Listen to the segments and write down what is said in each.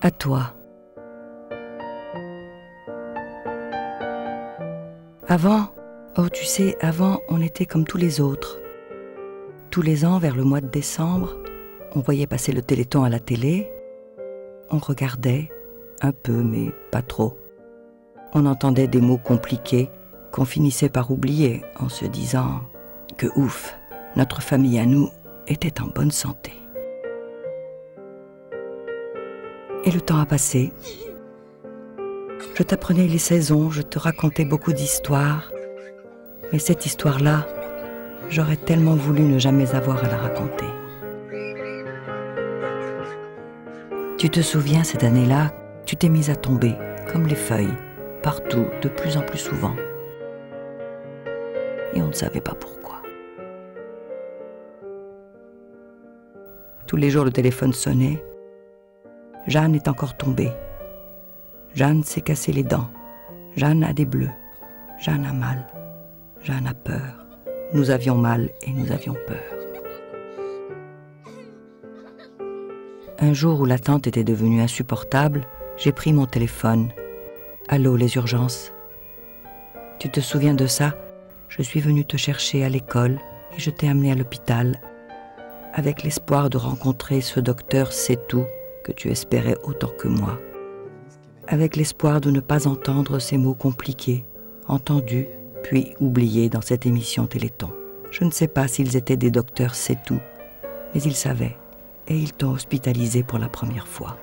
À toi. Avant, oh tu sais, avant on était comme tous les autres. Tous les ans, vers le mois de décembre, on voyait passer le Téléthon à la télé. On regardait, un peu mais pas trop. On entendait des mots compliqués qu'on finissait par oublier en se disant que ouf, notre famille à nous était en bonne santé. Et le temps a passé. Je t'apprenais les saisons, je te racontais beaucoup d'histoires. Mais cette histoire-là, j'aurais tellement voulu ne jamais avoir à la raconter. Tu te souviens, cette année-là, tu t'es mise à tomber, comme les feuilles, partout, de plus en plus souvent. Et on ne savait pas pourquoi. Tous les jours, le téléphone sonnait. Jeanne est encore tombée. Jeanne s'est cassé les dents. Jeanne a des bleus. Jeanne a mal. Jeanne a peur. Nous avions mal et nous avions peur. Un jour où l'attente était devenue insupportable, j'ai pris mon téléphone. Allô, les urgences. Tu te souviens de ça? Je suis venue te chercher à l'école et je t'ai amené à l'hôpital avec l'espoir de rencontrer ce docteur C'est-Tout que tu espérais autant que moi. Avec l'espoir de ne pas entendre ces mots compliqués, entendus puis oubliés dans cette émission Téléthon. Je ne sais pas s'ils étaient des docteurs C'est-Tout, mais ils savaient et ils t'ont hospitalisé pour la première fois.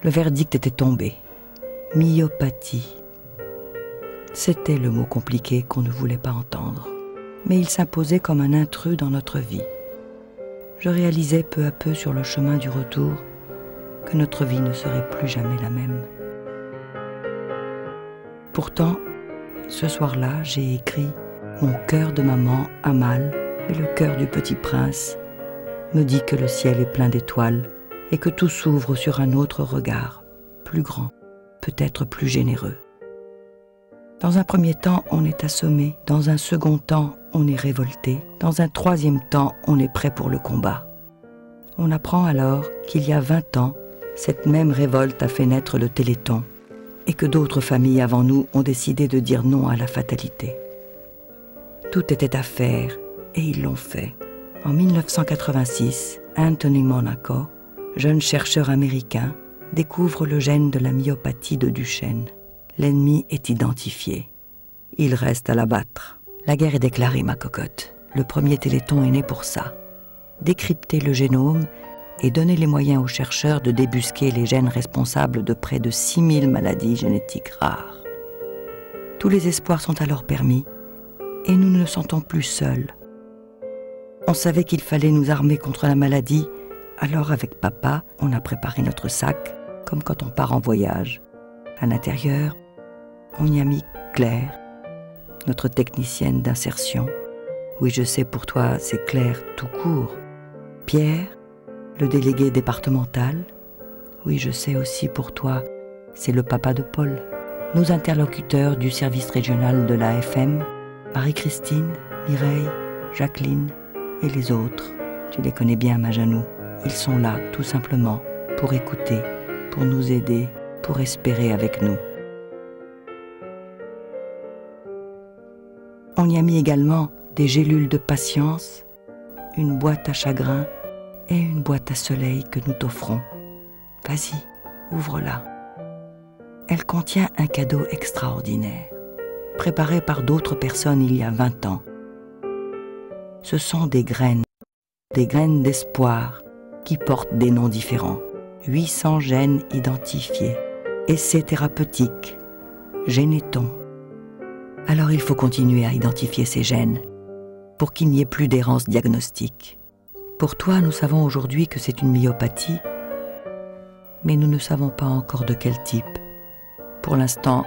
Le verdict était tombé. Myopathie. C'était le mot compliqué qu'on ne voulait pas entendre, mais il s'imposait comme un intrus dans notre vie. Je réalisais peu à peu sur le chemin du retour que notre vie ne serait plus jamais la même. Pourtant, ce soir-là, j'ai écrit « Mon cœur de maman a mal, mais le cœur du petit prince me dit que le ciel est plein d'étoiles et que tout s'ouvre sur un autre regard, plus grand, peut-être plus généreux. Dans un premier temps, on est assommé. Dans un second temps, on est révolté. Dans un troisième temps, on est prêt pour le combat. On apprend alors qu'il y a 20 ans, cette même révolte a fait naître le Téléthon et que d'autres familles avant nous ont décidé de dire non à la fatalité. Tout était à faire et ils l'ont fait. En 1986, Anthony Monaco, jeune chercheur américain, découvre le gène de la myopathie de Duchenne. L'ennemi est identifié. Il reste à l'abattre. La guerre est déclarée, ma cocotte. Le premier Téléthon est né pour ça. Décrypter le génome et donner les moyens aux chercheurs de débusquer les gènes responsables de près de 6000 maladies génétiques rares. Tous les espoirs sont alors permis et nous ne nous sentons plus seuls. On savait qu'il fallait nous armer contre la maladie, alors avec papa, on a préparé notre sac, comme quand on part en voyage. À l'intérieur, on y a mis Claire, notre technicienne d'insertion. Oui, je sais, pour toi, c'est Claire tout court. Pierre, le délégué départemental. Oui, je sais aussi, pour toi, c'est le papa de Paul. Nos interlocuteurs du service régional de l'AFM, Marie-Christine, Mireille, Jacqueline et les autres. Tu les connais bien, ma Janou. Ils sont là, tout simplement, pour écouter, pour nous aider, pour espérer avec nous. On y a mis également des gélules de patience, une boîte à chagrin et une boîte à soleil que nous t'offrons. Vas-y, ouvre-la. Elle contient un cadeau extraordinaire, préparé par d'autres personnes il y a 20 ans. Ce sont des graines d'espoir qui portent des noms différents. 800 gènes identifiés. Essais thérapeutiques, Généton. Alors il faut continuer à identifier ces gènes pour qu'il n'y ait plus d'errance diagnostique. Pour toi, nous savons aujourd'hui que c'est une myopathie, mais nous ne savons pas encore de quel type. Pour l'instant,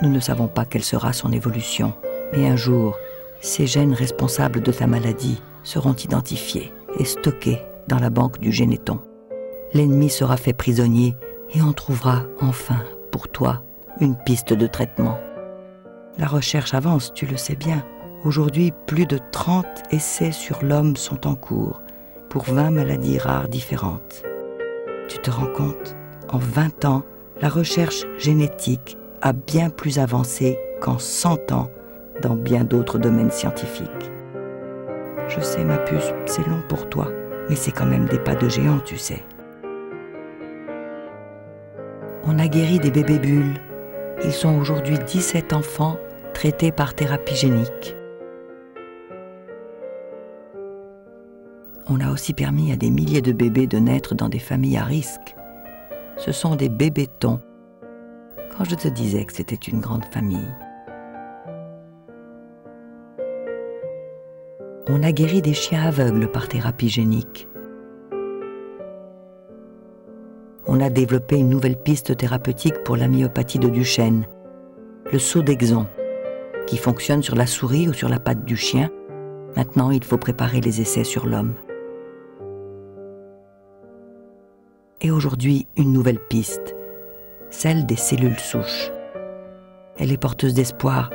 nous ne savons pas quelle sera son évolution. Mais un jour, ces gènes responsables de ta maladie seront identifiés et stockés dans la banque du Généton. L'ennemi sera fait prisonnier et on trouvera enfin, pour toi, une piste de traitement. La recherche avance, tu le sais bien. Aujourd'hui, plus de 30 essais sur l'homme sont en cours pour 20 maladies rares différentes. Tu te rends compte, en 20 ans, la recherche génétique a bien plus avancé qu'en 100 ans dans bien d'autres domaines scientifiques. Je sais, ma puce, c'est long pour toi, mais c'est quand même des pas de géant, tu sais. On a guéri des bébés bulles. Ils sont aujourd'hui 17 enfants traités par thérapie génique. On a aussi permis à des milliers de bébés de naître dans des familles à risque. Ce sont des bébétons. Quand je te disais que c'était une grande famille. On a guéri des chiens aveugles par thérapie génique. On a développé une nouvelle piste thérapeutique pour la myopathie de Duchenne, le saut d'Exon, qui fonctionne sur la souris ou sur la patte du chien. Maintenant, il faut préparer les essais sur l'homme. Et aujourd'hui, une nouvelle piste, celle des cellules souches. Elle est porteuse d'espoir.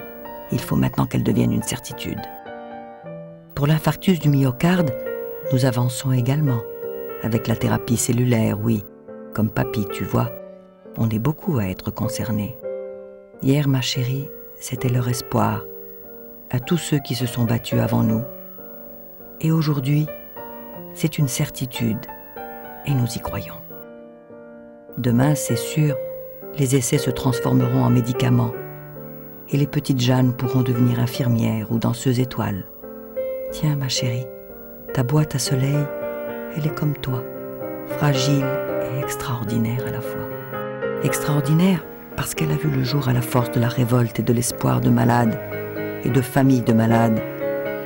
Il faut maintenant qu'elle devienne une certitude. Pour l'infarctus du myocarde, nous avançons également, avec la thérapie cellulaire, oui. Comme papy, tu vois, on est beaucoup à être concernés. Hier, ma chérie, c'était leur espoir, à tous ceux qui se sont battus avant nous. Et aujourd'hui, c'est une certitude, et nous y croyons. Demain, c'est sûr, les essais se transformeront en médicaments, et les petites Jeannes pourront devenir infirmières ou danseuses étoiles. Tiens, ma chérie, ta boîte à soleil, elle est comme toi, fragile et extraordinaire à la fois. Extraordinaire parce qu'elle a vu le jour à la force de la révolte et de l'espoir de malades et de familles de malades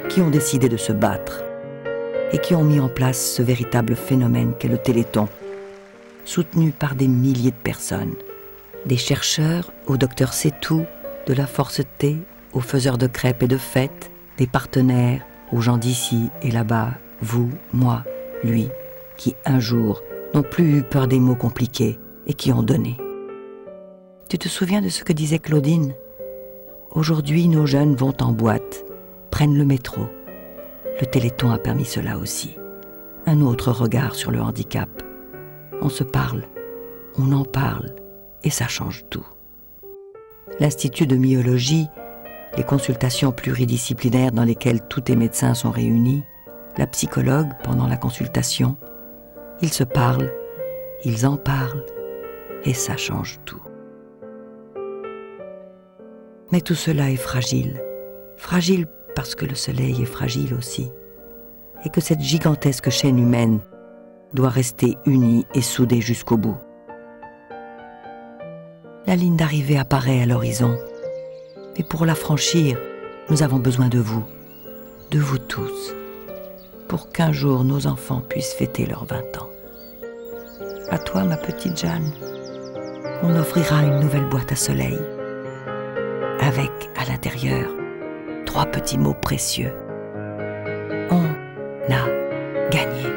qui ont décidé de se battre et qui ont mis en place ce véritable phénomène qu'est le Téléthon, soutenu par des milliers de personnes, des chercheurs au docteur C'est-Tout, de la Force T, aux faiseurs de crêpes et de fêtes, des partenaires, aux gens d'ici et là-bas, vous, moi, lui, qui un jour n'ont plus eu peur des mots compliqués et qui ont donné. Tu te souviens de ce que disait Claudine ? Aujourd'hui, nos jeunes vont en boîte, prennent le métro. Le Téléthon a permis cela aussi. Un autre regard sur le handicap. On se parle, on en parle, et ça change tout. L'Institut de myologie, les consultations pluridisciplinaires dans lesquelles tous les médecins sont réunis, la psychologue pendant la consultation, ils se parlent, ils en parlent, et ça change tout. Mais tout cela est fragile. Fragile parce que le soleil est fragile aussi. Et que cette gigantesque chaîne humaine doit rester unie et soudée jusqu'au bout. La ligne d'arrivée apparaît à l'horizon. Et pour la franchir, nous avons besoin de vous tous, pour qu'un jour nos enfants puissent fêter leurs 20 ans. À toi, ma petite Jeanne, on offrira une nouvelle boîte à soleil, avec, à l'intérieur, 3 petits mots précieux. On a gagné.